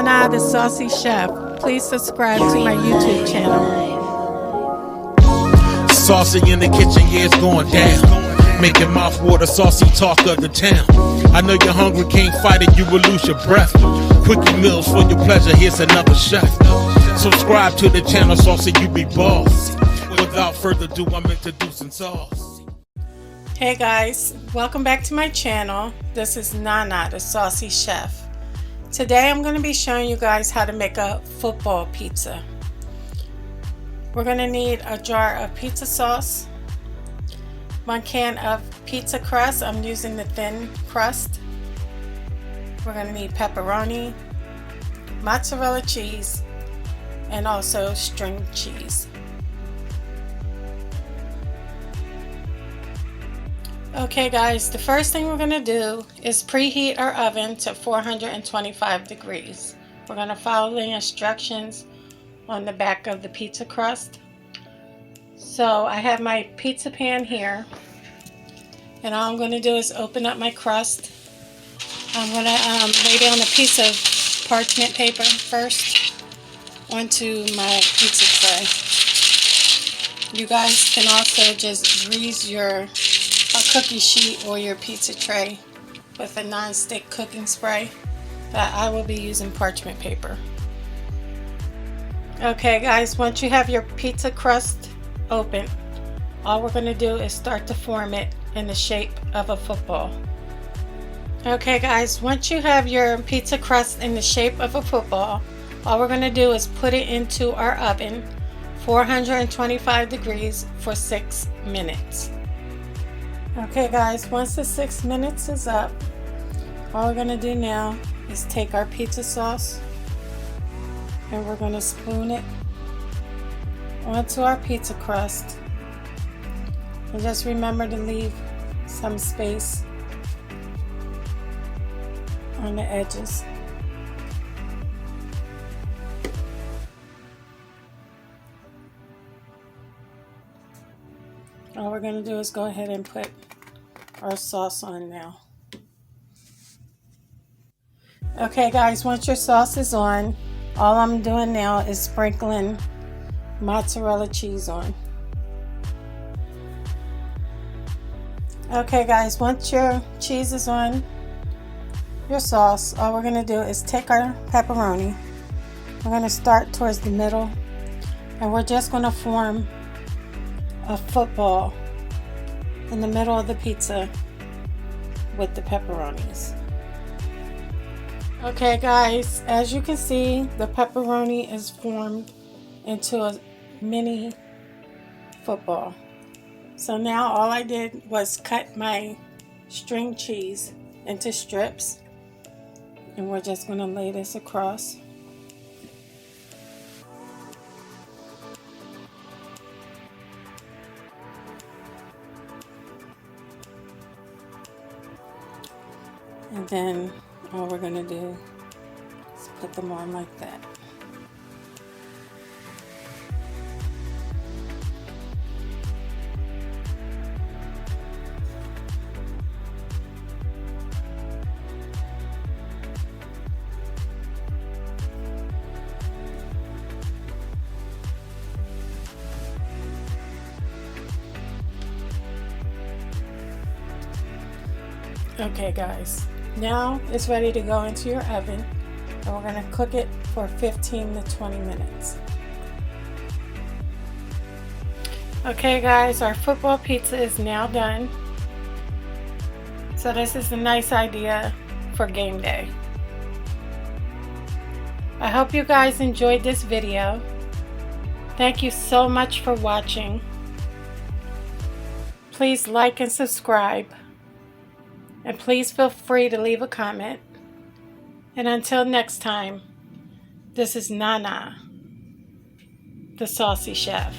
Nana the Saucy Chef. Please subscribe to my YouTube channel. Saucy in the kitchen, yeah, it's going down. Making mouth water, saucy talk of the town. I know you're hungry, can't fight it, you will lose your breath. Quickie meals for your pleasure, here's another chef. Subscribe to the channel, Saucy, you be boss. Without further ado, I'm introducing sauce. Hey guys, welcome back to my channel. This is Nana the Saucy Chef. Today I'm going to be showing you guys how to make a football pizza. We're going to need a jar of pizza sauce, 1 can of pizza crust. I'm using the thin crust. We're going to need pepperoni, mozzarella cheese, and also string cheese. Okay guys, the first thing we're going to do is preheat our oven to 425 degrees. We're going to follow the instructions on the back of the pizza crust. So I have my pizza pan here, and all I'm going to do is open up my crust. I'm going to lay down a piece of parchment paper first onto my pizza tray. You guys can also just grease your cookie sheet or your pizza tray with a non-stick cooking spray, but I will be using parchment paper. Okay guys, once you have your pizza crust open, all we're going to do is start to form it in the shape of a football. Okay guys, once you have your pizza crust in the shape of a football, all we're going to do is put it into our oven, 425 degrees, for 6 minutes. Okay guys, once the 6 minutes is up, all we're going to do now is take our pizza sauce and we're going to spoon it onto our pizza crust. And just remember to leave some space on the edges. All we're going to do is go ahead and put our sauce on now. Okay guys, once your sauce is on, all I'm doing now is sprinkling mozzarella cheese on. Okay guys, once your cheese is on your sauce, all we're going to do is take our pepperoni. We're going to start towards the middle, and we're just going to form a football in the middle of the pizza with the pepperonis. Okay guys, as you can see, the pepperoni is formed into a mini football. So now all I did was cut my string cheese into strips, and we're just going to lay this across. And then all we're going to do is put them on like that. Okay guys, now it's ready to go into your oven, and we're going to cook it for 15 to 20 minutes. Okay guys, our football pizza is now done. So this is a nice idea for game day. I hope you guys enjoyed this video. Thank you so much for watching. Please like and subscribe. And please feel free to leave a comment. And until next time, this is Nana, the Saucy Chef.